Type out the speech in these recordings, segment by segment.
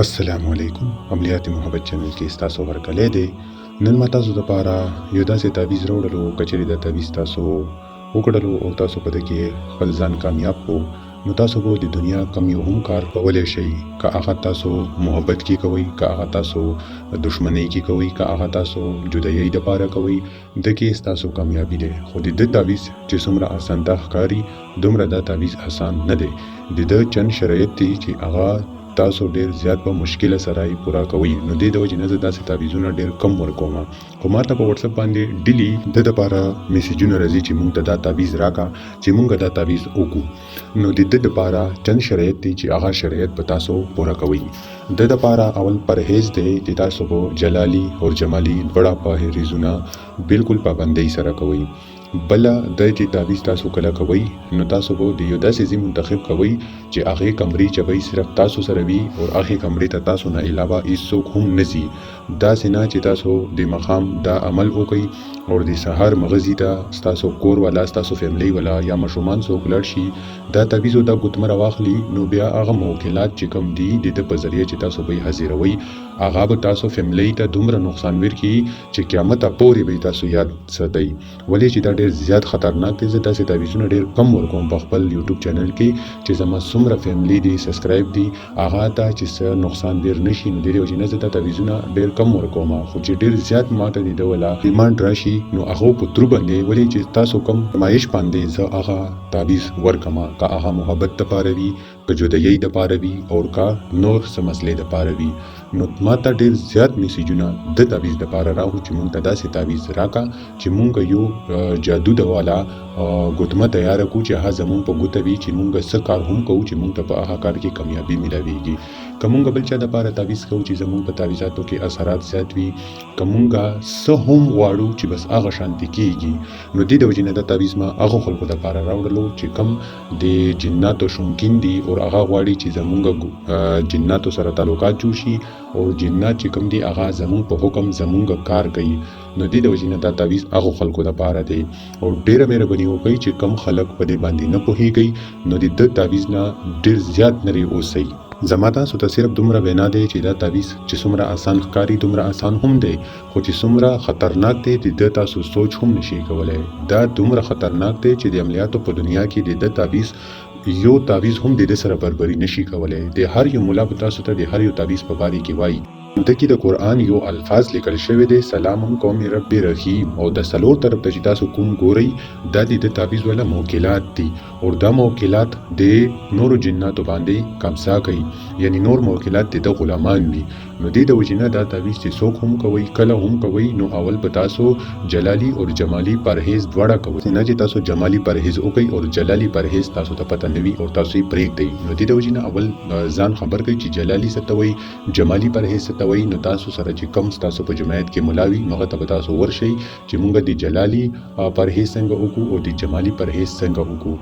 अस्सलामुअलैकुम عملیات محبت چینل کې تاسو ورکلې دی نن ما تاسو لپاره یو داسې تعویض راوړلو کچېرې د تعویض تاسو وکړلو او تاسو په دې کې خپل ځان کامیاب کو نو تاسو به د دنیا کم یو هم کار کولای شئ که هغه تاسو محبت کې کوئ که هغه تاسو دشمنی کې کوئ که هغه تاسو جدایۍ دپاره کوئ د کې ستاسو کامیابي دی خو د دې تعویض چې څومره اسانده ښکاري دومره دا تعویض اسان نه دی د ده چند شرایط دي چې هغه تاسو ډیر زیات په مشکل سره یې پورا کوي نو د دې وجه نه زه داسې تعویضونه ډیر کم ورکوم خو ماته په واتس اپ باندې ډیلی د لپاره میسیجونه راځي چې مونږ ته دا تعویض راکا چې مونږ دا تعویض وکړو نو د دې لپاره چند شرایط دي چې هغه شرایط په تاسو پورا کوي د لپاره اول پرهیز دی چې تاسو په جلالی او جمالی بڑا پرهیزونه بالکل پابندۍ سره کوي بل د چې تعویض تاسو کله کوي نو تاسو به د یو داسې ځای منتخب کوئ چې هغې کمرې چې به صرف تاسو سره وي او هغې کمرې ته تاسو نه علاوه هیڅوک هم نه ځي داسې نه چې تاسو د ماښام دا عمل وکئ او د سهار مغزي ته ستاسو کور والا ستاسو فیملی والا یا ماشومان څوک لاړ شي دا تعویض او دا ګوتمه راواخلي نو بیا هغه موکلات چې کوم دي د ده په ذریعه چې تاسو به یې حاضروئ هغه به تاسو فیملی ته دومره نقصان ورکړي چې قیامته پورې به تاسو یاد ساتئ ولې چې دا ډېر زیات خطرناک دی زه داسې تعویضونه ډېر کم ورکوم په خپل یوټیوب چینل کې چې زما څومره فیملی دي سبسکرایب دي هغه ته چې څه نقصان ډېر نشي نو د دې وجې نه زه دا تعویضونه ډېر کم ورکوم خو چې ډېر زیات ماته د ده والا ډیمانډ راشي نو هغه په ترو باندې ولې چې تاسو کم فرمایش باندې زه هغه تعویض ورکم که هغه محبت دپاره وي که جدایۍ دپاره وي او که نور څه مسلې دپاره وي نو ماته ډېر زیات میسیجونه د تعویض دپاره راغلو چې مونږ ته داسې تعویض راکړه چې مونږ یو جادو دواله ګوتمه تیاره کړو چې هغه زمونږ په ګوته وي چې مونږ څه کار هم کوو چې مونږ ته په هغه کار کې کامیابي میلاویږي که مونږ بل چا دپاره تعویض کوو چې زمونږ په تعویضاتو کې اثرات زیات وي که مونږ څه هم غواړو چې بس هغه شانتي کېږي نو دې د وجې نه دا تعویض ما هغو خلکو دپاره راوړلو چې کم د جناتو شونکین دي او هغه غواړي چې زمونږ جناتو سره تعلقات جوړ شي او جنات چې کوم دي هغه زمونږ په حکم زمونږ کار کوي نو دې د وجې نه دا تعویض هغو خلکو دپاره دی او ډېره مهرباني وکړئ چې کم خلک په دې باندې نه پوهېږئ نو د ده تعویض نه ډېر زیات لرې اوسئ زما تاسو ته صرف دومره وینا دی چې دا تعویض چې څومره آسان ښکاري دومره آسان هم دی خو چې څومره خطرناک دی د ده تاسو سوچ هم نشئ کولی دا دومره خطرناک دی چې د عملیاتو په دنیا کې د ده تعویض یو تعویض هم د دې سره برابري نشي کولی د هر یو ملا به تاسو ته د هر یو تعویض په باره کې وایي دغه د قرآن یو الفاظ لیکل شوی دی سلام قوم رب رحیم او د سلور طرف ته چې تاسو کوم ګورئ دا د تعویض ولا موکلات دي او دا موکلات د نور جناتو باندې قبضه کوي یعنی نور موکلات د غلامان وي نو د وجې نه دا تعویض چې څوک هم کوي کله هم کوي نو اول به تاسو جلالی او جمالی پرهیز دواړه کوئ نه چې تاسو جمالی پرهیز وکئ او جلالی پرهیز تاسو ته پته نه وي او تاسو یې پرېږدئ نو د وجې نه اول ځان خبر کړئ چې جلالی څه ته وایي جمالی پرهیز څه ته وایي نو تاسو سره چې کم تاسو په جماعت کې ملاوي نو هغه ته تاسو ورشئ چې مونږ د جلالی پرهیز څنګه وکړو او د جمالی پرهیز څنګه وکړو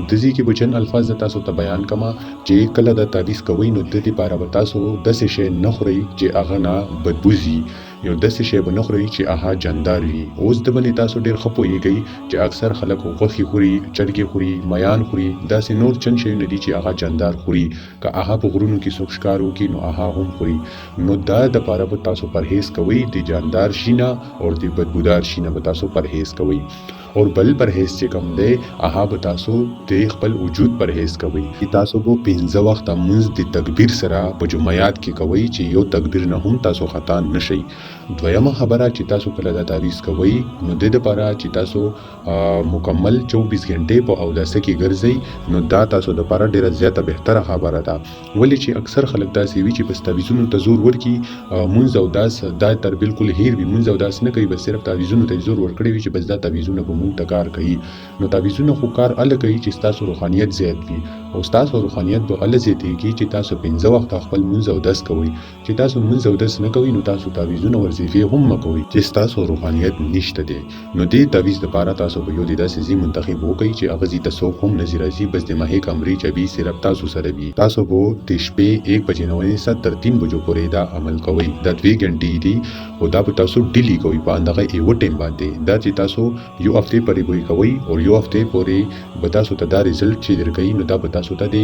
د دې کې به چند الفاظ تاسو ته بیان کما چې کله د تعویض کوئ نو د دې لپاره به تاسو داسې شی نه خورئ چې هغه نه بدبوزي یو داسې شی به نه خورئ چې هغه جاندار وي اوس د باندې تاسو ډېر ښه پوهېږئ چې اکثر خلک غوښې خوري چرګې خوري میان خوري داسې نور چند شیونه دي چې هغه جاندار خوري که هغه په غرونو کې څوک ښکار وکړي نو هغه هم خوري نو دا دپاره به تاسو پرهیز کوئ د جاندار شي نه او د بدبودار شي نه به تاسو پرهیز کوئ اور بل پرهیز چې کوم دی هغه به تاسو د خپل وجود پرهیز کوئ تاسو به 15 وخت لمونځ د تکبیر سره په جمعیات کې کوئ چې یو تکبیر نه هم تاسو خطا نشئ دویمه خبره چې تاسو کله دا تعویض کوئ نو د لپاره چې تاسو مکمل 24 غنټې په اوداسه کې ګرځئ نو دا تاسو لپاره ډیره زیاته بهتره خبره ده ولې چې اکثر خلک داسې وي چې بس تعویضونو ته زور ورکړي مونځ او داس دا تر بالکل هیر وي مونځ او داس نه کوي بس صرف تعویضونو ته زور ورکړي وي چې بس دا تعویضونه به مونږ ته کار کوي نو تعویضونه خو کار ال کوي چې تاسو روحانیت زیات وي او تاسو روحانیت به ال زیاتېږي چې تاسو 15 وخت خپل مونځ او داس کوئ چې تاسو مونځ او داس نه کوئ نو تاسو تعویضونه وظیفې هم مکوئ چې تاسو روحانیت نشته دی نو دې تعویض لپاره تاسو به یو داسې ځای منتخب وکړئ چې هغه ځای ته څوک هم نه راځي بس د ماهي کمرې چابي صرف تاسو سره وي تاسو به د شپې 1 بجې نه ونیسه تر 3 بجو پورې دا عمل کوئ دا 2 غنټې دي او دا به تاسو ډیلی کوئ په اندغه یو ټیم باندې دا چې تاسو یو هفته هفته پورې به کوي او یو هفته پورې به تاسو ته دا رزلټ چې درکوي نو دا به تاسو ته د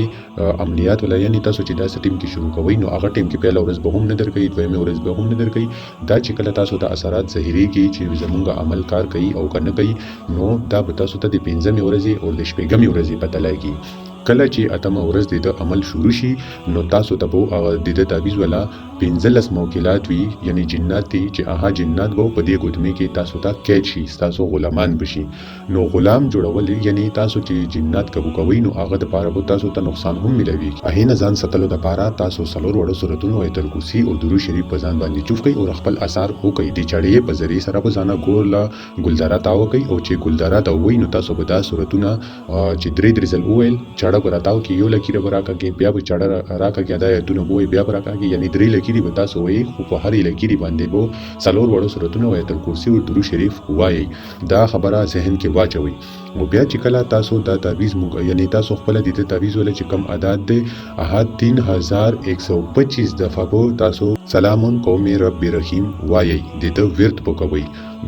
عملیات ولا یعنی تاسو چې دا ټیم کې شروع کوي نو هغه ټیم کې پهله ورځ به هم نه درکوي دویمه ورځ به هم نه درکوي دا چې کله تاسو د اثرات ظاهري کې چې زمونږ عمل کار کوي او کنه کوي نو دا به تاسو ته د 15مې ورځې او د شپږمې ورځې پته لګي کله چې اتمه ورځ د عمل شروع شي نو تاسو ته به د تعویذ ولا 15 موکلات وي یعنی جنات دي چې هغه جنات به په دې ګوتمه کې تاسو ته قید شي تاسو غلامان بشي نو غلام جوړول یعنی تاسو چې جنات قبو کوي نو هغه د پاره به تاسو ته نقصان هم ملوي هغه نه ځان ستلو د پاره تاسو سلور وړو صورتونو ایتل کرسی او درود شریف په ځان باندې چوف کوي او خپل اثر وکړي د چړې په ذریعہ سره به ځانه ګورلا ګلدارا تاو کوي او چې ګلدارا تا وای نو تاسو به دا صورتونه چې درې ځل وویل چړه براتاو کې یو لکیره براکاږي بیا به چړه راکاږي دا یتونه وای بیا براکاږي یعنی درې لکیری به تاسو وای خو په هر لکیری باندې به سلور وړو صورتونه ایتل کرسی او درود شریف وای دا خبره ذهن کې واچوي او بیا چې کله تاسو دا تعویذ یعنی تاسو خپل د تعویذ ول چې کم عادت دی هغه 3125 دفعه به تاسو سلامون قوم رب رحیم وایي د ته ورت پکوي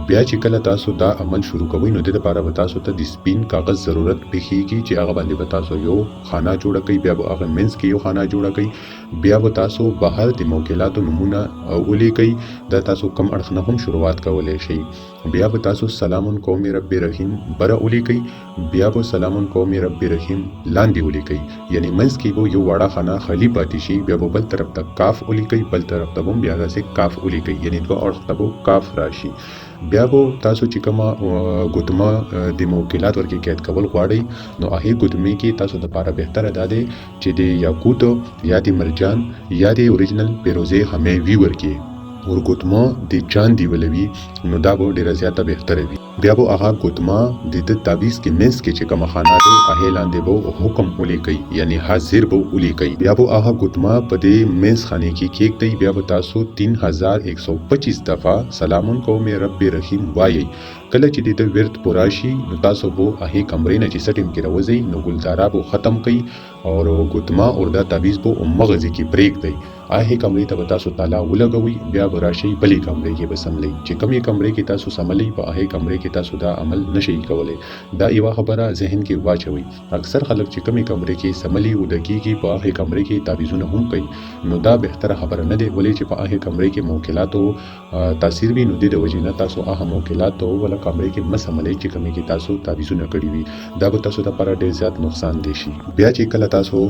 بیا چې کله تاسو دا عمل شروع کوئ نو د لپاره به تاسو ته د سپین کاغذ ضرورت پېښیږي چې هغه باندې به تاسو یو خانه جوړه کړئ بیا به هغه منځ کې یو خانه جوړه کړئ بیا به تاسو بهر د موکلاتو نمونه ولیکئ دا تاسو کم اړخ نه هم شروعات کولی شئ بیا به تاسو سلامون قوم رب رحیم بره ولیکئ بیا به سلامون قوم رب رحیم لاندې ولیکئ یعنی منځ کې به یو وړه خانه خالی پاتې شي بیا به بل طرف ته کاف ولیکئ بل طرف ته هم بیا داسې کاف ولیکئ یعنی دوه اړخ ته به کاف راشي بیا به تاسو چې کومه ګوتمه د موکلات ورکې قید کول غواړئ نو هغې ګوتمې کې تاسو دپاره بهتره دا دی چې د یاقوت یا د مرجان یا د اوریجنل پیروزې همیوي ورکې ورګوتما د چاندي ولوي نو دا به ډیره زیاته بهتره وي بیا به هغه ګوتما د تعویذ کې منځ کې چې کومه خانه ده هغه لاندې به حکم ولیکي یعنی حاضر به ولیکي بیا به هغه ګوتما په دې منځ خانه کې کېږدئ بیا به تاسو 3125 دفعه سلامون قوم رب رحیم وایي کله چې د ورت پورا شي نو تاسو به هغه کمرې نه چې سټیم کې راوځي نو ګلدارا به ختم کړئ او ګوتما او دا تعویذ به مغز کې پرېږدئ هغه کمرې ته تاسو تالا ولګوي بیا به راشي بلې کمرې کې به سملئ چې کومې کمرې کې تاسو سملئ په هغه کمرې کې تاسو دا عمل نشئ کولی دا یوه خبره ذهن کې واچوئ اکثر خلک چې کومې کمرې کې سملي او دقیقې په هغه کمرې کې تعویذونه هم کوي نو دا بهتره خبره نه دی ولې چې په هغه کمرې کې موکلاتو تاثیر وي نو د وجې نه تاسو هغه موکلاتو ولا کمرې کې مسملئ چې کومې کې تاسو تعویذونه کړي وي دا به تاسو لپاره ډېر زیات نقصان دی شي بیا چې کله تاسو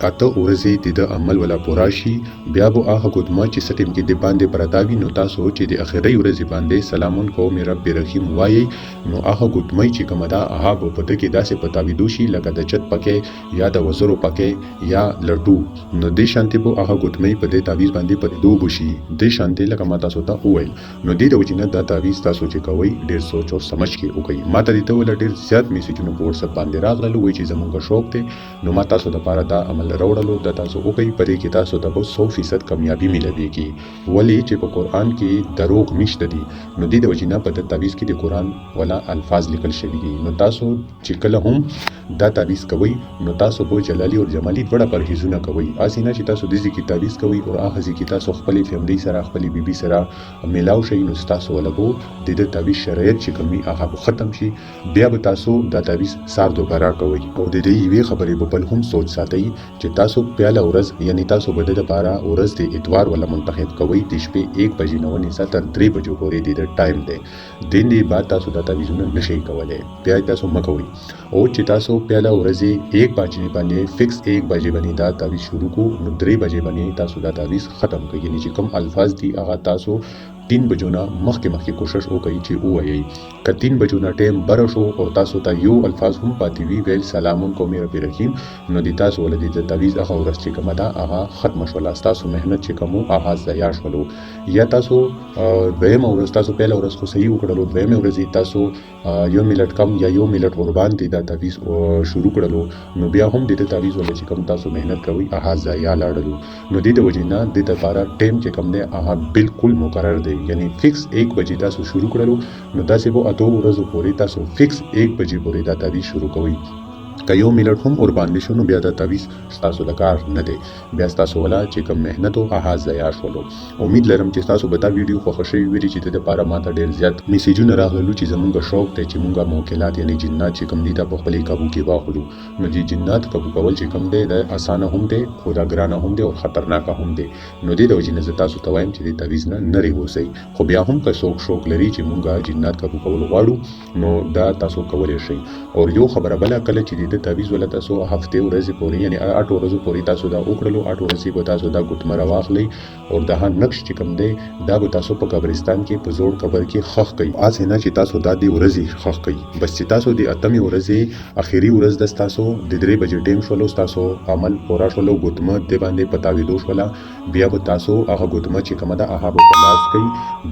اته ورځې د عمل ولا پورا شي بیا به هغه ګوتما چې سټیم کې د باندې پرتاوي نو تاسو چې د اخري ورځې باندې سلامون قوم رب رحیم وایي نو هغه ګوتمه چې کومه ده هغه به په دې کې داسې پتاویدو شي لکه د چت پکې یا د وزرو پکې یا لډو نو د شانتي به هغه ګوتمه په دې تعویذ باندې په دوه بشي د شانتي لکه ما تاسو ته وویل نو د وجنه د تعویذ تاسو چې کوي ډیر سوچ او سمجھ کې وکړي ما ته ته ول ډیر زیات میسجونه په واتس اپ باندې راغلل وای چې زمونږ شوق دی نو ما تاسو د لپاره دا عمل راوړلو د تاسو وکړئ په دې کې تاسو ته 100% کامیابی ملويږي ولی چې په قران کې دروغ نشته دي نو د وجنه په تعویذ کې د قران ولا الفاظ لیکل شوی دي نو تاسو چې کله هم دا تعویذ کوي نو تاسو په جلالی او جمالی ډېر پرهیزونه کوي اسینه چې تاسو د ذکر تعویذ کوي او هغه ذکر تاسو خپل فیملی سره خپل بیبي سره ملاو شي نو تاسو ولګو د تعویذ شرایط چې کومي هغه ختم شي بیا به تاسو دا تعویذ سار دوباره کوي او د دې یوې خبرې په بل هم سوچ ساتئ چې تاسو پیاله ورځ یعنی تاسو بده د لپاره ورځ د اتوار ولا منتخب کوي د شپې 1 بجې نه ونیسه تر 3 بجو پورې د ټایم دی د دې بعد تاسو د تعویذونه نشئ کولای بیا تاسو مکوئ او چې تاسو پیاله ورځ 1 بجې باندې فکس 1 بجې باندې دا تعویذ شروع کو نو 3 بجې باندې تاسو دا تعویذ ختم کړئ یعنی چې کوم الفاظ دي هغه تاسو 3 بجو نه مخکې کوشش وکړئ چې ووایئ که 3 بجو نه ټایم بره شو او تاسو ته یو الفاظ هم پاتې وي ویل سلامون قوم رب رحیم نو د تاسو ولې د تعویذ هغه ورځ چې کومه ده هغه ختم شول تاسو مهنت چې کوم هغه ضایع شول یا تاسو دویمه ورځ تاسو پیله ورځ خو صحیح وکړلو دویمه ورځ تاسو یو منټ کم یا یو منټ قربان دي دا تعویذ شروع کړلو نو بیا هم د تعویذ ولې چې کوم تاسو مهنت کوي هغه ضایع لاړلو نو د وجې نه د لپاره ټایم چې کوم دی هغه بالکل مقرر دی یعنی فکس 1 بجې تاسو شروع کړلو نو داسې به اته ورځې پورې تاسو فکس 1 بجې پورې دا تعویذ شروع کوئ که یو منټ هم ور باندې شو نو بیا دا تعویض ستاسو د کار نه دی. بیا ستاسو ولا چې کوم مهنت او هغه ضایع شولو. امید لرم چې تاسو به دا ویډیو خوښ شوي وي چې د لپاره ماته ډیر زیات میسیجونه راغلو چې زمونږ شوق دی چې مونږه موکلات یعنی جنات چې کوم دي دا په خپل قابو کې واخلو. نو دې جنات قابو کول چې کوم دی د اسانه هم دی خو دا ګرانه هم دی او خطرناک هم دی. نو دې د وجې نه زه تاسو ته وایم چې د تعویض نه نری اوسئ. خو بیا هم که څوک شوق لري چې مونږه جنات قابو کول غواړو نو دا تاسو کولی شئ. او یو خبره بله کله چې د تعویض ولا تاسو هفته ورځې پورې یعنی 8 ورځې پورې تاسو دا وکړلو 8 ورځې به تاسو دا ګوتمه راواخلئ او دا نقش چې کوم دی دا به تاسو په قبرستان کې په زوړ قبر کې خښ کړئ. اسې نه چې تاسو دا دې ورځې خښ کړئ بس چې تاسو د اتمې ورځې اخري ورځ د تاسو د 3 بجې ټیم شولو تاسو عمل پورا شولو ګوتمه د باندې پتاویدو شولا بیا به تاسو هغه ګوتمه چې کومه ده هغه په لاس کړئ.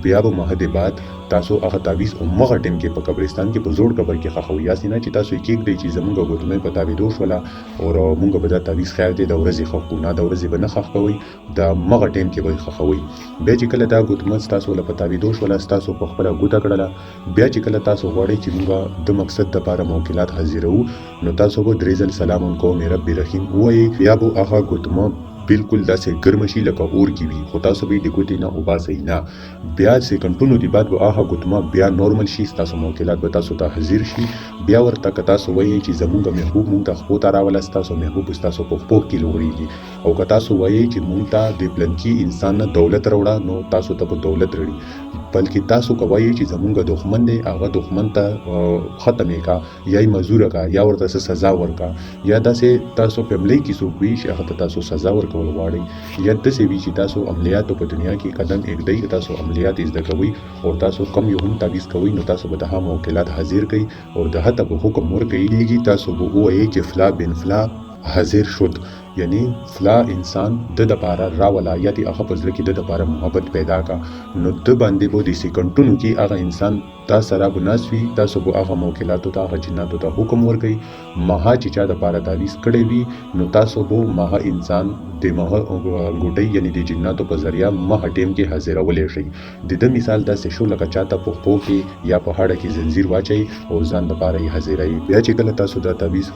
بیا به مهده بعد تاسو هغه تعویض مغه ټیم کې په قبرستان کې په زوړ قبر کې خښوي. اسې نه چې تاسو یې کېږدئ چې زمونږ ګوتمه پتاویدو شولا او مونږ به دا تعویض خیر دی د ورځې خښ کوو نه د ورځې به نه خښ کوئ د مغه ټیم کې به یې خښوئ. بیا چې کله دا ګوتمه ستاسو له پتاویدو شوله ستاسو په خپله ګوته کړله بیا چې کله تاسو غواړئ چې مونږ د مقصد دپاره موکلات حاضرو نو تاسو به 3 ځل سلام علیکم رب رحیم ووایئ. بیا به هغه ګوتمه بالکل داسې ګرمه شي لکه اور کې وي خو تاسو به د ګوتې نه وباسئ نه. بیا سیکنډونو د بعد به هغه ګوتمه بیا نورمل شي ستاسو موکلات به تاسو ته حاضر شي. بیا ورته که تاسو وایئ چې زمونږ محبوب مونږ ته خپو ته راوله ستاسو محبوب ستاسو په خپو کې لوړېږي. او که تاسو وایئ چې مونږ ته د پلنکي انسان نه دولت راوړه نو تاسو ته به دولت راوړي. بلکې تاسو که وایئ چې زمونږ دښمن دی هغه دښمن ته ختم یې کا یا یې مزوره کا یا ورته سزا ورکا یا داسې تاسو فیملی کې څوک وي چې هغه ته تاسو سزا ورکوي غواړي یا داسې وي چې تاسو عملیاتو په دنیا کې قدم ایږدئ تاسو عملیات زده کوئ او تاسو کم یو هم تعویض کوئ نو تاسو به د هغه موکلات حاضر کړئ او د هغه ته به حکم ورکوي تاسو به ووایئ چې فلا بن فلا حاضر شد یعنی فلا انسان د دپاره راولا یا د هغه په زړه کې د دپاره محبت پیدا کا نو د باندې به د سیکنډونو کې هغه انسان تا سره به ناست وي. تاسو به هغه موکلاتو ته هغه جناتو ته حکم ورکوئ مها چې چا دپاره تعویض کړی وي نو تاسو به مها انسان د مها ګوټۍ یعنی د جناتو په ذریعه مها ټیم کې حاضرولی شئ. د ده مثال داسې شو لکه چاته په پښو کې یا په هډه کې زنځیر واچئ او ځان دپاره یې حاضروي. بیا چې کله تاسو دا تعویض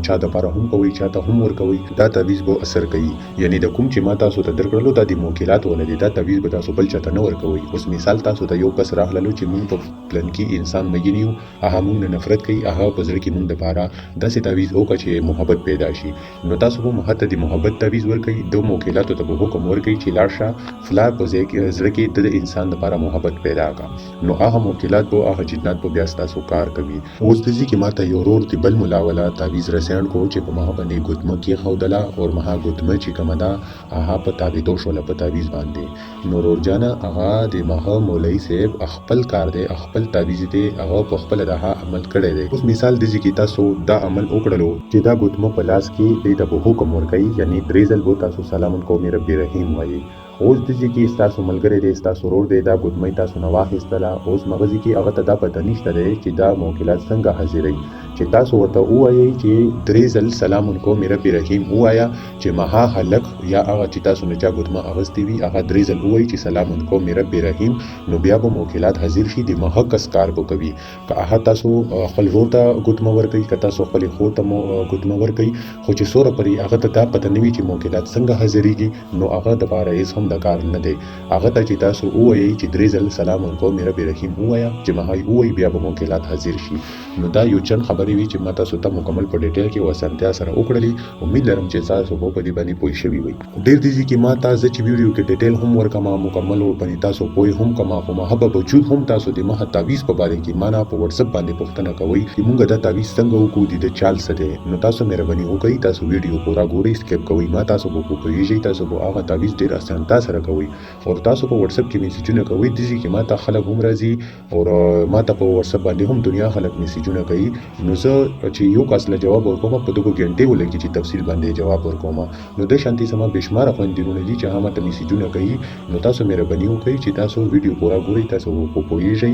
چا دپاره هم کوئ چاته هم ورکوئ دا تعویض به اثر کوي. یعنی د کوم چې ما تاسو ته درکړلو دا د موکلات ولدي دا تعویض به تاسو بل چاته نه ورکوئ. اوس مثال تاسو ته یو کس راغللو چې مونږ په پلنکي انسان مګینیو هغه مونږ نه نفرت کوي هغه په زړه کې مونږ دپاره داسې تعویض وکړه چې محبت پیدا شي نو تاسو به هغه ته د محبت تعویض ورکوئ. د موکلاتو ته به حکم ورکوئ چې لاړ شه فلا په زړه کې د انسان دپاره محبت پیدا کړه نو هغه موکلات به هغه جنات به بیا ستاسو کار کوي. اوس داسې کې ماته یو ورور د بل ملا والا تعویض رسیان کو چې په ما باندې ګوتمه کېښودله او مها ګوتمه چې کومه ده هغه په تاویدو شوله په تعویض باندې. نو ورور جانه هغه د مها مولوي صاحب خپل کار دی خپل تعویض دی هغه په خپل دغه عمل کړی دی. اوس مثال داسې کې تاسو دا عمل وکړلو چې دا ګوتمه په لاس کې دی ته به حکم ورکوي یعنی 3 ځل به تاسو سلام علیکم رب رحیم وایي. اوس داسې کې ستاسو ملګری دی ستاسو ورور دی دا ګوتمه تاسو نه واخیستله اوس مغزي کې هغه ته دا پته نشته دی چې دا موکلات څنګه حاضروي چې تاسو ورته ووایئ چې 3 ځل سلام علیکم رب رحیم ووایه چې مها هلک یا هغه چې تاسو نه چا ګوتمه اخیستې وي هغه 3 ځل ووایي چې سلام علیکم رب رحیم نو بیا به موکلات حاضر شي د مها کس کار به کوي. که هغه تاسو خپل ورور ته ګوتمه ورکوئ که تاسو خپلې خور ته ګوتمه ورکوئ خو چې څومره پورې هغه ته دا پته نه وي چې موکلات څنګه حاضرېږي نو هغه دپاره هېڅ هم د کار نه دی. هغه ته چې تاسو ووایئ چې 3 ځل سلام علیکم رب رحیم ووایه چې مها یې ووایي بیا به موکلات حاضر شي. نو دا یو چند خبرې وي چې ما تاسو ته مکمل په ډیټیل کې وسانتیا سره وکړلې. امید لرم چې تاسو به په دې باندې پوه شوي وئ. ډېر دې کې ما ته زه چې ویډیو کې ډیټیل هم ورکما مکمل ورباندې تاسو پوه هم کما خو محبه بوجود هم تاسو د مها تعویض په باره کې مانا په واتس اپ باندې پوښتنه کوئ چې مونږ دا تعویض څنګه وکړو د چال څه دی نو تاسو مهرباني وکړئ تاسو ویډیو پورا ګورئ سکیپ کوئ ما تاسو به پوهیږئ تاسو به هغه تعویض ډېر اسانتیا سره کوئ او تاسو په واتس اپ کې میسیجونه کوئ داسې کې ما ته خلک هم راځي او ما ته په واتس اپ باندې هم دنیا خلک میسیجونه کوي نو زه چې یو کس له جواب ورکوم په 2 غنټې ولګي چې تفصیل باندې جواب ورکوم نو د شانتي سما بشمار خوندونه دي چې هغه ته میسیجونه کوي نو تاسو مهرباني وکړئ چې تاسو ویډیو پورا ګورئ تاسو په پوهیږئ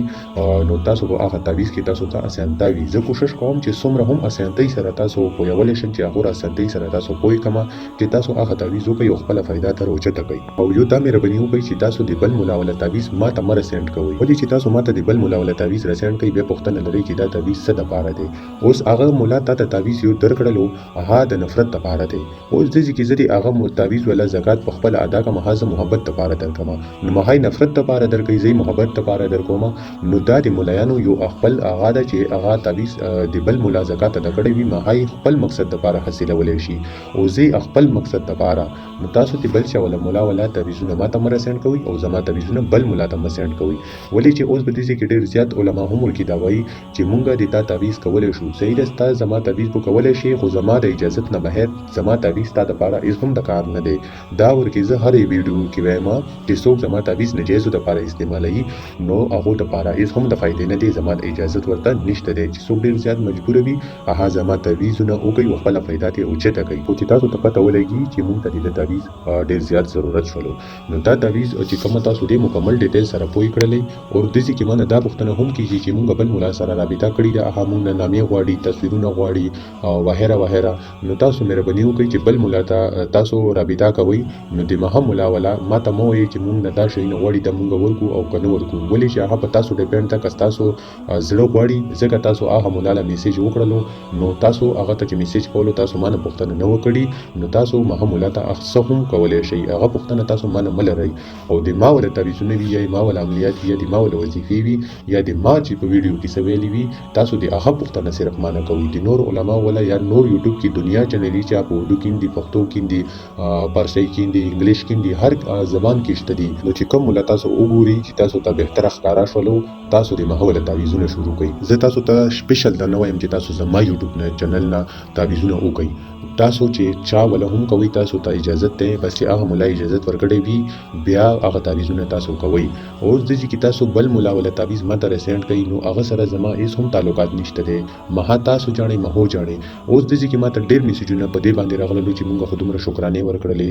نو تاسو به هغه تعویض کې تاسو ته اسانتیا وي. زه کوشش کوم چې څومره هم اسانتۍ سره تاسو پوهولی شم چې هغه اسانتۍ سره تاسو پوه کما چې تاسو هغه تعویض وکړئ او خپل فایده تر اوچته کړئ. او یو دا مهرباني وکړئ چې تاسو د بل ملا ولا تعویض ماته مه رسینډ کوئ. ولې چې تاسو ماته د بل ملا ولا تعویض رسینډ کوئ بیا پوښتنه لرئ چې دا تعویض څه دپاره دی. اوس هغه ملا تا ته تعویض یو درکړلو هغه د نفرت دپاره دی. اوس داسې کې زه د هغه تعویض ولا زکات په خپله ادا کړم هغه زه محبت دپاره درکړم نو هغه یې نفرت دپاره درکوي زه یې محبت دپاره درکوم. نو دا د ملایانو یو خپل هغه ده چې هغه تعویض د بل ملا زکات ادا کړی وي هغه خپل مقصد دپاره حاصلولی شي او زه خپل مقصد دپاره. نو تاسو د بل چا ولا ملا ولا تعویضونه ماته مه رسینډ کوئ او زما تعویضونه بل ملا ته مه سینډ کوئ. ولې چې اوس په دې کې ډېر زیات علما هم ورکې دا وایي چې مونږ د تا تعویض کولی شو. صحیح ده ستا زما تعویض به کولی شي خو زما د اجازت نه بهر زما تعویض ستا دپاره هېڅ هم د کار نه دی. دا ورکې زه هرې ویډیو کې وایم چې څوک زما تعویض نجایزو دپاره استعمالوي نو هغو دپاره هېڅ هم د فایدې نه دی زما د اجازت ورته نشته دی. چې څوک ډېر زیات مجبوره وي هغه زما تعویضونه وکړي او خپله فایده ترې اوچته کوي. خو چې تاسو ته پته ولګي چې مونږ ته د تعویض ډېر زیات ضرورت شولو نو دا تعویض چې کومه تاسو دې مکمل ډیټیل سره پوه کړلی او داسې کې مانه دا پوښتنه هم کېږي چې مونږ بل ملا سره رابطه کړې ده هغه مونږ نه نامې غواړي تصویرونه غواړي وغیره وغیره. نو تاسو مهرباني وکړئ چې بل ملا ته تاسو رابطه کوئ نو د مهم ملا ولا ماته مه وایئ چې مونږ نه دا شی نه غواړي دا مونږ ورکو او که نه ورکو. ولې چې هغه په تاسو ډیپینډ ده که ستاسو زړه غواړي ځکه تاسو هغه ملا له میسیج وکړلو نو تاسو هغه ته چې میسیج کولو تاسو مانه پوښتنه نه وکړي نو تاسو مهم ملا ته څه هم کولی شئ هغه پوښتنه تاسو مانه مه لرئ او د ما ولا تعویضونه وي یا ما ولا عملیات وي یا د ما ولا وظیفې وي یا د ما چې په ویډیو کې څه ویلي وي تاسو د هغه پوښتنه صرف مانه کوئ. د نور علما ولا یا نور یوټیوب کې دنیا چینلې چې په اردو کې دي پښتو کې دي پارسي کې دي انګلیش کې دي هر زبان کې شته دي. نو چې کوم ملا تاسو وګوري چې تاسو ته بهتره ښکارا شولو تاسو د ما ولا تعویضونه شروع کړئ. زه تاسو ته سپیشل دا نه وایم چې تاسو زما یوټیوب نه چینل نه تعویضونه وکړئ. تاسو چې چا ولا هم کوي تاسو ته اجازه ده بس چې هغه مولا اجازه ورکړي وي بیا هغه تعویضونه تاسو کوي. اوس د چې تاسو بل مولا ولا تعویض ماته رسېنډ کوي نو هغه سره زما هیڅ هم تعلقات نشته دي ما تاسو جاړي ما هو جاړي. اوس د چې ماته ډېر میسجونه په دې باندې راغلل چې موږ خو دومره شکرانه ورکړلې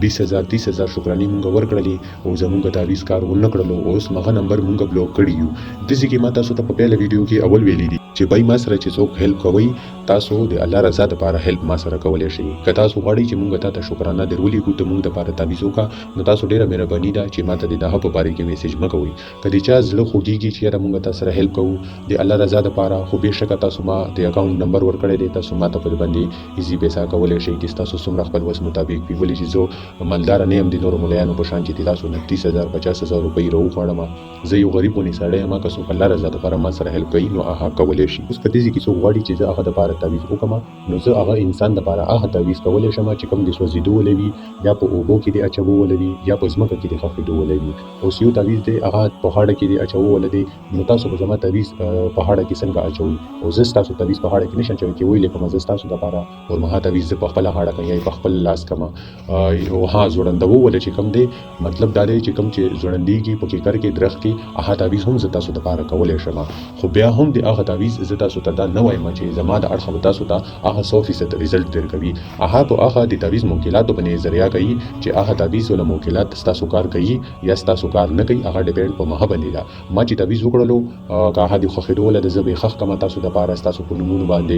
20000 30000 شکرانه موږ ورکړلې او زموږ تعویض کار ونه کړلو. اوس مغه نمبر موږ بلوک کړی یو. د چې ماته تاسو ته په پیله ویډیو کې اول ویلې دي چې بای ما سره چې څوک هیلپ کوي تاسو د الله رضا لپاره هیلپ ما سره کولای شئ. که تاسو غواړئ چې موږ ته شکرانه درولې کو ته موږ لپاره تعویض وکړه نو تاسو ډیره مهرباني ده چې ماته د دغه په باره کې میسج مکوئ. کله چې زړه خوږیږي چې موږ تاسو سره هیلپ کوو د الله رضا لپاره خو به شک تاسو ما د اکاونټ نمبر ورکړی دی تاسو ماته په باندې ایزي پیسې کولای شئ چې تاسو څومره خپل وس مطابق وي. ولې چې زه مالدار نه یم د نورو مليانو په شان چې تاسو 30000 50000 روپۍ راو خړم زه یو غریب ونی سړی ما که څوک الله رضا لپاره ما سره هیلپ کوي نو هغه کولای شي. اوس کدي چې څوک غواړي چې زه هغه لپاره تعویض وکم نو زه هغه انسان لپاره هغه تعویض کولای شم چې کوم د سوځیدو ولوي یا په اوبو کې دی اچو ولوي یا په ځمکه کې دی خفیدو ولوي. اوس یو تعویض دی هغه په هاړه کې دی اچو ولدي نو تاسو په زما تعویض په هاړه کې څنګه اچوي او زه تاسو تعویض په هاړه کې نشم چې ویلې کوم زه تاسو لپاره او ما تعویض په خپل هاړه کې یا په خپل لاس کما او ها زوړندو ول چې کوم دی مطلب دا دی چې کوم چې زوړندېږي په کې کر کې درخت کې هغه تعویض هم زه تاسو لپاره کولای شم. خو بیا هم د هغه تعویض زه تاسو ته دا نه وایم چې زما د اړخ تاسو ته هغه 100% ریزلټ درکوي. هغه په هغه د تعویض موکلاتو باندې ذریعہ کوي چې هغه تعویض ول موکلات تاسو کار کوي یا تاسو کار نه کوي هغه ډیپند په مها باندې دا. ما چې تعویض وکړلو که هغه د خوخېدو ول د زبې خخ کما تاسو د پاره تاسو په نمونه باندې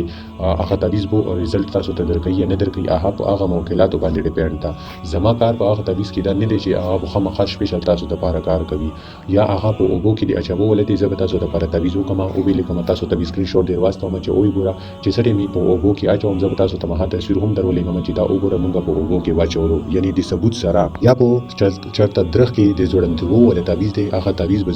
هغه تعویض بو ریزلټ تاسو ته درکوي یا نه درکوي هغه په هغه موکلاتو باندې ډیپند ده. زما کار په هغه تعویض کې دا نه دی چې هغه خامخا سپیشل تاسو د پاره کار کوي یا هغه په اوبو کې دی اچو ولته زه به تاسو د پاره تعویض وکم او ویل کوم تاسو ته سکرین شاټ دی واستوم چې وای ګوره چې سره می په اوبو کې اچوم زه به تاسو ته مها تصویر هم درولې کوم چې دا وګوره موږ په اوبو کې واچولو یعنی د ثبوت سره یا په چرته درخ کې د زوړندو ولته تعویض دی هغه تعویض به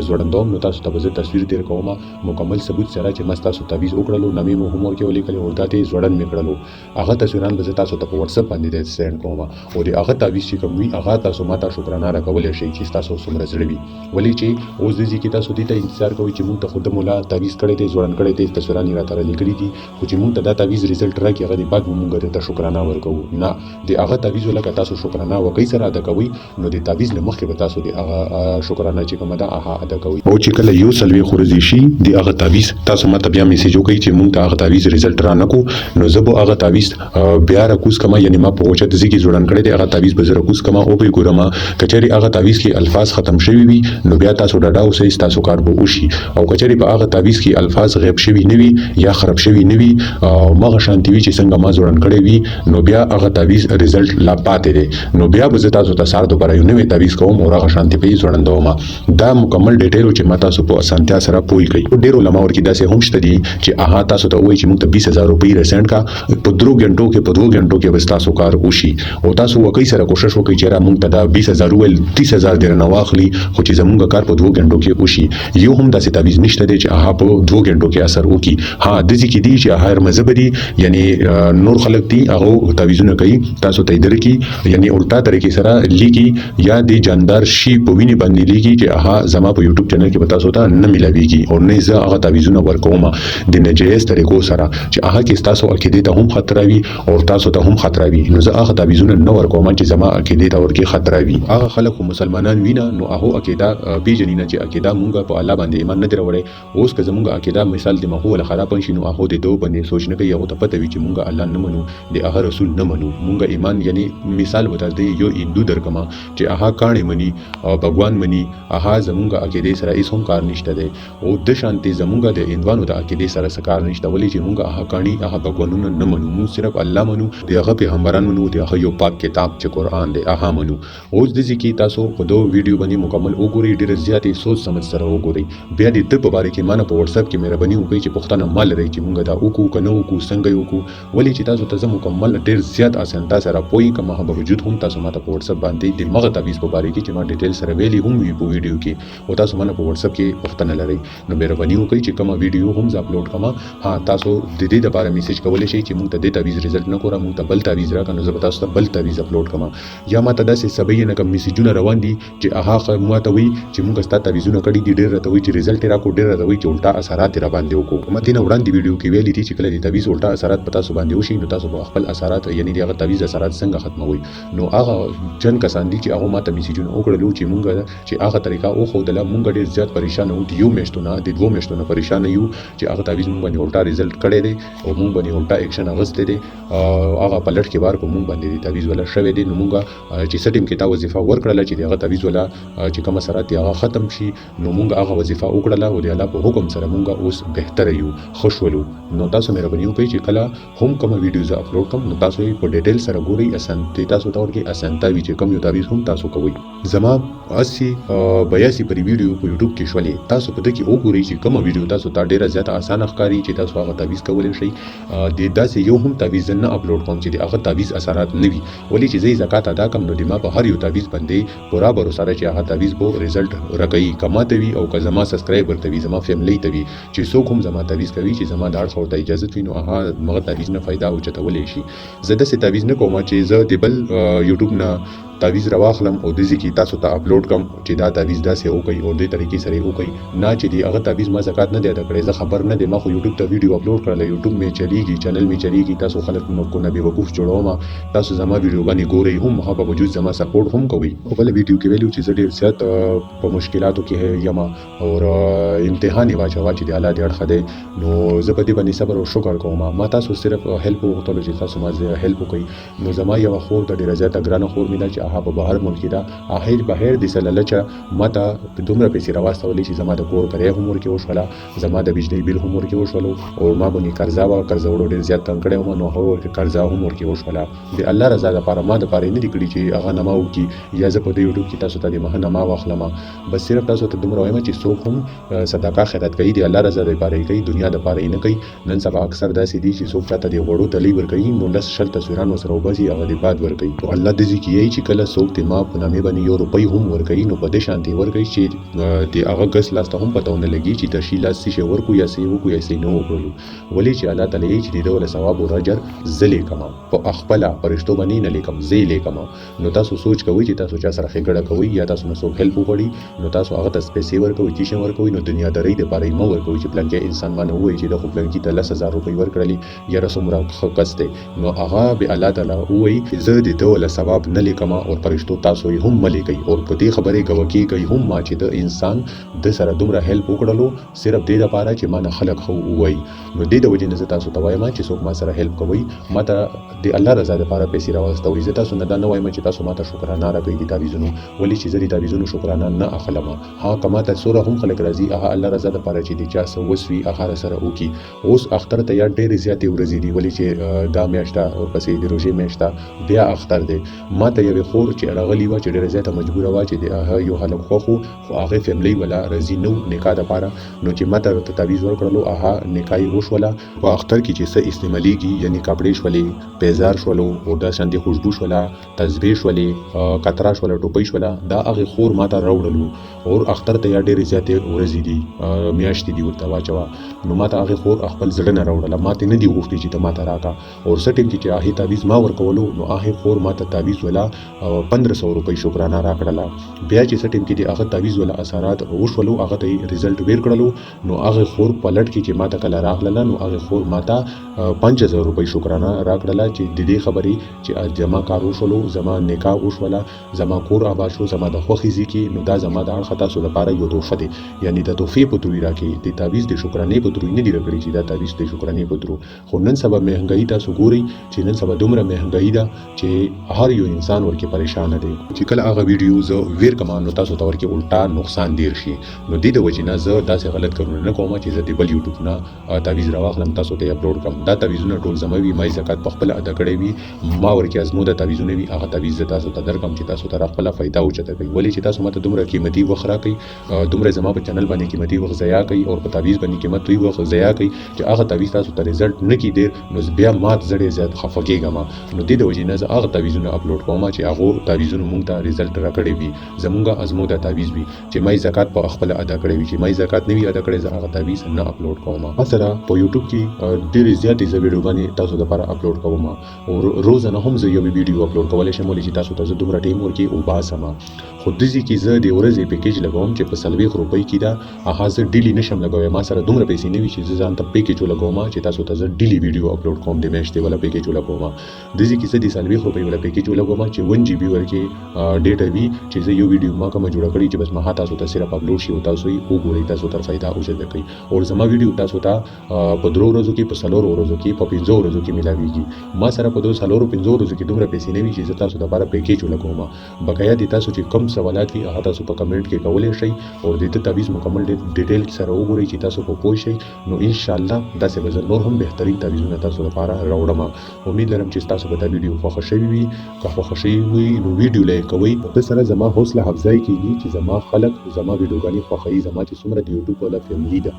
زوړندوم نو تاسو ته به تصویر در کوم مکمل ثبوت سره چې ما تاسو تعویض وکړلو نامې مو هم ورکې ولیکل او داته زوړند میکړلو هغه تصویران به تاسو ته په واتس اپ باندې سند کوم او د هغه تعویض چې کوم وی هغه تاسو ماته شکرانه راکولای شئ چې تاسو سمره زړوي. ولې چې اوس د دې کې تاسو دې ته انتظار کوئ چې موږ ته خود مولا تعویض کړی دی زوړند کړی دی تصویران را تر لیکلي دي خو چې موږ ته دا تعویض ریزلټ راکړي هغه د بعد موږ ته شکرانه ورکوو نه د هغه تعویض ولکه تاسو شکرانه وکړئ سره ادا کوئ نو د تعویض نه مخکې به تاسو د هغه شکرانه چې کومه ده هغه ادا کوئ. او چې کله یو سلوي خورزي شي د هغه تعویض تاسو ماته بیا میسج وکړئ چې موږ ته هغه تعویض ریزلټ را نکو نو زه به هغه تعویض بیا راکوس کما یعنی ما په وچه د ځکه جوړن کړی دی هغه تعویض به زه راکوس کما او به ګورم کچري هغه تعویض کې الفاظ ختم شوی وي نو بیا تاسو ډاډه اوسئ تاسو کار به وشي او کچري په هغه تعویض کې الفاظ غیب شوی نه وي یا خراب شوی نوي مغه شانتي وي چې څنګه ما جوړن کړی وي نو بیا هغه تعویز رزلټ لا پاتې دی نو بیا به زه تاسو ته سار دوباره یو نوی تعویز کوم او هغه شانتي په جوړندوم دا مکمل ډیټیل چې ما تاسو په اسانتیا سره پوي کوي ډیرو لماور کې داسې هم شته دي چې اها تاسو ته وایي چې موږ ته 20000 روپۍ رسند کا په 3 غنټو کې په 2 غنټو کې بس تاسو کار وشي او تاسو وکي سره کوشش وکړئ چې را موږ ته دا 20000 ول 30000 درنه واخلي خو چې زموږ کار په 2 غنټو کې وشي یو هم داسې تعویز نشته دی چې اها په 2 غنټو کې اثر وکي ها د ځکه دي چې هر مذهب دي یعنی نور خلک دي هغه تعویزونه کوي تاسو ته درکې یعنی الټا طریقې سره لیکي یا د جاندار شی په ویني باندې لیکي چې اها زما په یوټیوب چینل کې به تاسو ته نه ملاويږي او نه زه هغه تعویزونه ورکوم د نجایز طریقو سره چې هغه کې تاسو عقیده ته هم خطر وي او تاسو ته هم خطر وي نو زه هغه تعویزونه نه ورکوم چې زما عقیده ته ورکی خطر وي هغه خلک مسلمانان وینا نو هغه عقیده پیژنینه چې عقیده مونږه په الله باندې ایمان نه دروړي اوس که زمونږ عقیده مثال د مخول خراب شي نو هغه د دوه باندې سوچ نه کوي هغه ته پته وي چې مونږه الله نه منو د هغه رسول نه منو مونږه ایمان یعنی مثال وته دی یو هندو درکما چې هغه کانه مني او بګوان مني هغه زمونږ عقیده سره هیڅ هم کار نشته دی او د شانتي زمونږ د هندوانو د عقیده سره سکار نشته ولې چې مونږه هغه کانی هغه بګوانونه نه منو مونږ صرف الله منو د هغه پیغمبران منو د هغه یو پاک کتاب چې قران دی هغه منو اوس د ځکه تاسو په دوه ویډیو باندې مکمل وګورئ ډیر زیاتې سوچ سمجھ سره وګورئ بیا د په باره کې مانه په واتس اپ کې مهرباني وکړئ چې پښتنه مال لري چې مونږ دا وکړو کنه وکړو څنګه وکړو ولې چې تاسو ته مکمل ډیر زیات اسانتا سره پوي کومه باوجود هم تاسو ماته په واتس اپ باندې د مغه تعویز په باره کې چې ما ډیټیل سره ویلي هم وی په ویډیو کې او تاسو مانه په واتس اپ کې پښتنه لري نو مهرباني وکړئ چې کومه ویډیو هم ز اپلوډ کما ها تاسو د دې لپاره میسج کولای شئ چې مونږ ته د تعویز رزلټ نه کوو مونږ ته بل تعویز راکنه زه تاسو ته بل تعویز اپلوډ کما یا ماته داسې سبې نه کوم میسجونه روان دي چې هغه ماته وی چې مونږ ستاسو تعویزونه کړي دي ډیر راته وی چې رزلټ را کو ډیر راته وی چې الټا اثرات را باندې وکړو مته نه وړاندې ویډیو کې ویلي دي چې کله د تعویز الټا اثرات پتا سو باندې وشي نو تاسو په خپل اثرات یعنی دغه تعویز اثرات څنګه ختموي نو هغه جن کسان دي چې هغه ماته میسجونه وکړلو چې مونږ چې هغه طریقه او خو د مونږ ډیر زیات پریشان وو یو میشتونه د دوه میشتونه پریشان یو چې هغه تعویز مونږ باندې الټا رزلټ کړي دي او مونږ باندې الټا اکشن اغسته دي هغه پلټ کې بار په مونږ باندې تعویز ولا شوه دي نو مونږ چې سټیم کې تا وظیفه ورکړله چې هغه تعویز ولا چې کوم سره هغه ختم شي نو مونږ هغه وظیفه وکړله او د الله په حکم سره مونږ اوس بهتر یو خوشولو نو تاسو مهرباني وکړئ چې کله هم کوم ویډیوز اپلوډ کوم نو تاسو په ډیټیل سره ګورئ اسانتي تاسو ته ورکې اسانتا وی چې کوم یو تعویز هم تاسو کوئ زما 80 پرې ویډیو په یوټیوب کې شولې تاسو په دې کې وګورئ چې کوم ویډیو تاسو ته ډیره زیاته اسانه ښکاري چې تاسو هغه تعویز کولای شئ د داسې یو هم تعویز نه اپلوډ کوم چې هغه تعویز اثرات نه وي ولې چې زه زکات ادا کوم نو د ما په هر یو تعویز باندې پورا باور سره چې هغه تعویز به رزلټ راکړي کماته وي او که زما سبسکرایبر ته وي زما فیملی ته وي چې څوک هم زما تعویز کوي چې زما د اړخ ورته اجازه وي نو هغه مغه تعویز نه فائدہ او چتولې شي زه داسې تعویز نه کوم چې زه د بل یوټیوب نه تعویز رواخلم او د ځکه تاسو ته اپلوډ کوم چې دا تعویز داسې وکړي او د طریقې سره وکړي نه چې دی هغه تعویز ما زکات نه دی ادا کړی زه خبر نه دی ما خو یوټیوب ته ویډیو اپلوډ کړل یوټیوب می چلیږي چینل می چلیږي تاسو خلک نو کو نه به وقوف جوړوم تاسو زما ویډیو باندې ګورئ هم هغه په وجود زما سپورټ هم کوي او بل ویډیو کې ویلو چې زه ډیر زیات په مشکلاتو کې یم او امتحان واچو چې د الله دې اړخ دی نو زه په دې باندې صبر او شکر کوم ما تاسو صرف هیلپ وغوښتل چې تاسو ما هیلپ وکړئ نو زما یو خور د ډیر زیات ګرانه خور میلا چې هغه په بهر ملک دا اخر بهر د سللچه ماته دومره پیسې راوستولې چې زما د کور کرے هم ورکه وشوله زما د بجلی بیل هم ورکه وشولو او ما باندې قرضا وړو ډیر زیات تنگ کړو نو هغه قرضا هم ورکه وشوله د الله رضا لپاره ما د پاره نه لیکلي چې هغه نما وکي یا زه په دې یوټیوب کې تاسو ته د مه نما واخلم بس صرف تاسو ته دومره وایم چې څوک هم صدقه خیرات کوي د الله رضا لپاره کوي دنیا د لپاره نه کوي نن سبا اکثر داسې دي چې څوک چاته د وړو تلی ور کوي نو لس شل تصویرانو سره وباسي هغه د باد ور کوي او الله دې ځکه چې کله څوک ته ما په نامه باندې یو روپۍ هم ورکوي نو په دې شانتي ورکوي چې د هغه کس لاس ته هم پته ونه لګي چې د شي لاس شي ورکو یا سي وکو یا سي نه وکړو ولې چې الله تعالی چې د ول ثواب او اجر زلې کما په خپل پرشتو باندې نه لیکم زې لیکم نو تاسو سوچ کوئ چې تاسو چا سره خګړه کوئ یا تاسو نو څوک هیلپ وکړي نو تاسو هغه ته پیسې ورکوي چې شي ورکوي نو دنیا درې د پاره مو ورکوي چې پلان کې انسان باندې وایي چې د خپل کې ته 10000 روپۍ ورکړلې یا رسومره خکسته نو هغه به الله تعالی وایي زه د ول ثواب نه لیکم او پرشتو تاسو هم ملي کوي او په دې خبرې گواکي کوي هم ما چې د انسان د سره دومره هیلپ وکړلو صرف دې لپاره چې ما نه خلک خو وایي. نو دې د وجې نه زه تاسو ته وایم چې څوک ما سره هیلپ کوئ ما ته د الله رضا لپاره پیسې راواستوئ. زه تاسو نه دا نه وایم چې تاسو ما ته شکرانه راکوئ د تعویضونو، ولې چې زه د تعویضونو شکرانه نه اخلم. ها که ما ته څومره هم خلک راځي هغه الله رضا لپاره چې د چا څه وس وي هغه راسره وکړي. اوس اختر ته یا ډېرې زیاتې ورځې دي، ولې چې دا میاشت ده ورپسې د روژې میاشت ده بیا اختر دی. ما ته یوې خور چې راغلې وه چې ډېره زیاته مجبوره وه چې د هغه یو هلک خوښ و خو هغې فیملی ولا راځي نه و نکاح دپاره، نو چې ما ته ورته تعویض ورکړلو هغه نکاح یې وشوله. په اختر کې چې څه استعمالیږي یعنې کپړې شولې، پیزار شولو او دا شانتې خوشبو شوله، تسبیح شولې، کتره شوله، ټوپۍ شوله، دا هغې خور ما ته راوړلو. اور اختر ته یا ډېرې زیاتې ورځې دي میاشتې دي ورته واچوه، نو ما ته هغې خور خپل زړه نه راوړله، ما ته نه دي غوښتي چې ته ما ته راکړه. اور څه ټیم کې چې هغې تعویض ما ورکولو نو هغې خور ما ته تعویض ولا 1500 روپۍ شکرانه راکړله. بیا چې څه ټیم کې د هغه تعویض ولا اثرات وشولو هغه ته یې رزلټ ویر کړلو، نو هغې خور په لټ کې چې ما ته کله راغلله نو هغې خور ما ته 5000 روپۍ شکرانه راکړله چې د دې خبرې چې زما کار وشولو، زما نکاح وشوله، زما کور آباد شو، زما د خوښې ځای کې، نو دا زما د اړخه تاسو لپاره یو تحفه دی. یعنې د تحفې په تروی راکړي، د تعویض د شکرانې په تروی نه دي راکړي چې دا تعویض د شکرانې په ترو. خو نن سبا مهنګایي تاسو ګورئ چې نن سبا دومره مهنګایي ده چې هر یو انسان ورکې پریشانه دی. چې کله هغه ویډیو زه ویر کړم نو تاسو ته ورکې الټا نقصان ډېر شي. نو دې د وجې نه زه داسې غلط کارونه نه کوم چې زه د بل یوټیوب نه تعویض راواخلم تاسو ته یې اپلوډ کړم. دا تعویضونه ټول زما وي، ما یې زکات په خپله ادا کړی وي، ما ورکې ازمو د تعویضونه وي، هغه تعویض زه تاسو ته درکړم چې تاسو ته خپله فایده اوچته کوي. ولې چې تاسو ماته دومره قیمتي وخت راکئ، دومره زما په چینل باندې قیمتي وخت ضایع کوي او په تعویض باندې قیمتي وخت ضایع کوي چې هغه تعویض تاسو ته رزلټ نه کړي ډېر، نو بیا ما زړې زیات خفه کېږم. نو دې د وجې نه زه هغه تعویضونه اپلوډ کوم چې هغو تعویضونو مونږ ته رزلټ راکړی وي، زمونږ ازمو د تعویض وي چې ما یې زکات په خپله ادا کړی وي. چې ما یې زکات نه وي ادا کړی زه هغه تعویض نه اپلوډ کوم. مثلا په یوټیوب کې ډېرې زیاتې زه ویډیوګانې تاسو لپاره اپلوډ کوم او روزانه هم زه یو ویډیو اپلوډ کولی شم، ولې چې تاسو ته زه دومره ټایم ورکړي وباسم. خو دې کې زه د ورځې پیکیج لګوم چې په 40 روپۍ کې ده، هغه زه ډیلي نشم لګولی. ما سره دومره پیسې نه وي چې زه ځان ته پیکیج ولګوم چې تاسو ته زه ډیلي ویډیو اپلوډ کوم، د میاشتې والا پیکیج ولګوم. دې کې زه د 40 روپۍ والا پیکیج ولګوم چې 1 GB ورکې ډیټا وي، چې زه یو ویډیو ما کومه جوړه کړې چې بس ما تاسو ته صرف اپلوډ شي او تاسو یې وګورئ، تاسو ته فایده اوچته کوي. او زما ویډیو تاسو ته په 3 ورځو کې، په 4 ورځو کې، په 5 ورځو کې ملاويږي. ما سره په 2-4-5 ورځو کې دومره پیسې نه وي چې زه تاسو لپاره پیکیج ولګوم. بقایا دي تاسو چې کم سوالات وي هغه تاسو په کمنټ کې کولای شئ او د دې تعویض مکمل ډیټیل سره وګورئ چې تاسو په پوه شئ. نو ان شاء الله داسې به زه نور هم بهترین تعویضونه تاسو لپاره راوړم. امید لرم چې تاسو به دا ویډیو خوښه شوي وي. که خوښه شوي وي نو ویډیو لایک کوئ. په سره زما حوصله افزای کیږي چې زما خلک زما ویډیوګانې خوښوي. زما چې څومره د یوټیوب ولا فیملی ده،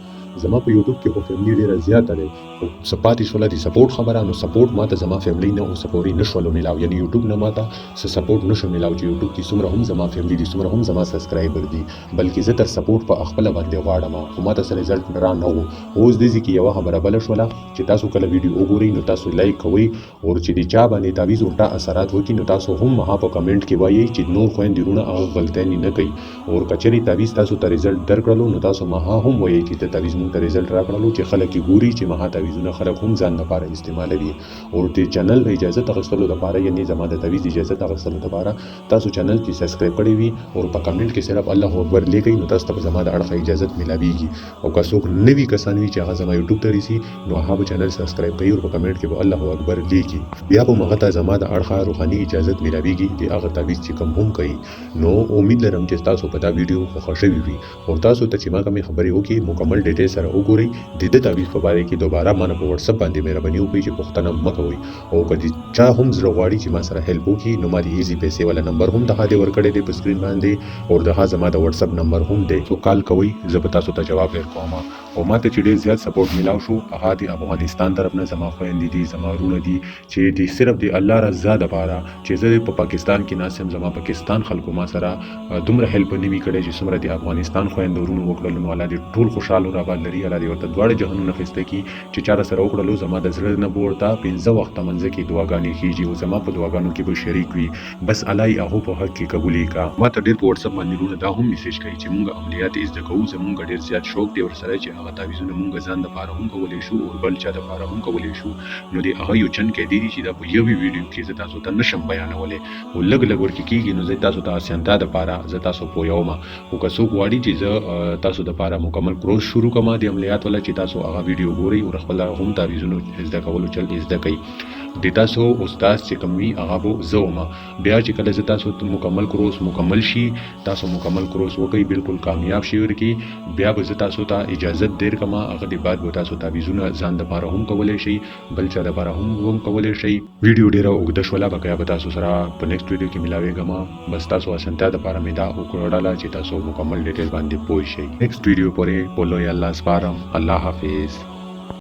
زما په یوټیوب کې خو فیملی ډېره زیاته ده، خو سپاتې شوله د سپورټ خبره. نو سپورټ ماته زما فیملی نه او سپورټ نشولو میلاو، یعنی یوټیوب نه ماته څه سپورټ نشو میلاو چې یوټیوب کې څومره هم زما فیملی دي، څومره هم زما سبسکرایبر دي، بلکې زه تر سپورټ په خپل باندې غواړم. خو ماته سره رزلټ را نه وو. اوس دې کې یو خبره بل شوله چې تاسو کله ویډیو وګورئ نو تاسو لایک کوئ او چې د چا باندې تعویض الټا اثرات وکړي نو تاسو هم ما په کمنټ کې وایي چې نور خويندرونه هغه غلطۍ نه کوي. او کچري تعویض تاسو ته رزلټ درکړلو نو تاسو ما هم وایي چې د تعویض مونږ ته رزلټ راکړلو چې خلک ګوري چې ما تعویضونه خلک هم ځان لپاره استعمالوي. او د چینل اجازه تغستلو لپاره یعنی زما د تعویض اجازه تغستلو لپاره تاسو چینل کې سبسکرایب کړئ وي او په کمنټ کې صرف الله اکبر لیکئ نو تاسو ته زما د اړخه اجازه ملاويږي. او که څوک نوی کسان وي چې هغه زما یوټیوب ته رسي نو هغه چینل سبسکرایب کوي او په کمنټ کې به الله اکبر لیکي، بیا به مغه ته زما د اړخه روحاني اجازه ملاويږي د هغه تعویض چې کوم هم کوي. نو امید لرم چې تاسو په دا ویډیو خوښ شوي وي او تاسو ته چې ما کومې خبرې وکړي مکمل ډیټیل سره وګورئ. د دې تعویض په اړه کې دوباره ما په واتس اپ باندې مهرباني وکړئ چې پوښتنه مکوئ. او کله چا هم زړه غواړي چې ما سره هیلپ وکړي نو ما د ایزي پیسې والا نمبر هم د هغه ورکړی دی په سکرین باندې او د هغه زما د واتس اپ نمبر هم دی. سو کال کوئ، زه به تاسو ته جواب ورکوم. او ما ته چې ډېر زیات سپورټ ملاو شو هغه د افغانستان طرف نه زما خويندې دي، زما ورونه دي چې د صرف د الله رضا لپاره چې زه په پاکستان کې ناسم زما پاکستان خلکو ما سره دومره هیلپ نیوي کړی چې څومره د افغانستان خويندو ورونو وکړل. نو الله دې ټول خوشاله را باندې لري، الله دې ورته دواړه جهانونه خسته کی چې چا سره وکړلو. زما د زړه نه ورته 15 وخت منځ کې دعاګانې کیږي او زما په دعاګانو کې به شریک وي. بس الله یې هغه په حق کې قبولې کا. ما ته ډېر په واتس اپ باندې ورونه دا هم میسج کوي چې مونږ عملیات زده کوو، زمونږ ډېر زیات شوق دی ورسره چې هغه تعویذونه مونږ ځان دپاره هم کولی شو او بل چا دپاره هم کولی شو. نو د هغه یو چند قیدي دي چې دا په یوې ویډیو کې زه تاسو ته نشم بیانولی، خو لږ لږ ورکې کېږي نو زه تاسو ته اسانتیا دپاره زه تاسو پویوم. خو که څوک غواړي چې زه تاسو دپاره مکمل کورس شروع کړم د عملیات والا، چې تاسو هغه ویډیو ګورئ او خپله هم تعویذونو زده کولو چل زده کوئ. د تاسو استاد چې کوم وي هغه به زه وم. بیا چې کله زه تاسو ته مکمل کورس مکمل شي، تاسو مکمل کورس وکئ، بالکل کامیاب شي ورکې، بیا به زه تاسو ته اجازت درکړم. هغه د بعد به تاسو تعویذونه ځان دپاره هم کولی شئ، بل چا دپاره هم کولی شئ. ویډیو ډېره اوږده شوله، بقیا به تاسو سره په نیکسټ ویډیو کې ملاویږم. بس تاسو اسانتیا دپاره مې دا وکړله چې تاسو مکمل ډیټیل باندې پوه شئ. نیکسټ ویډیو پورې په لوی الله سپارم. الله حافظ.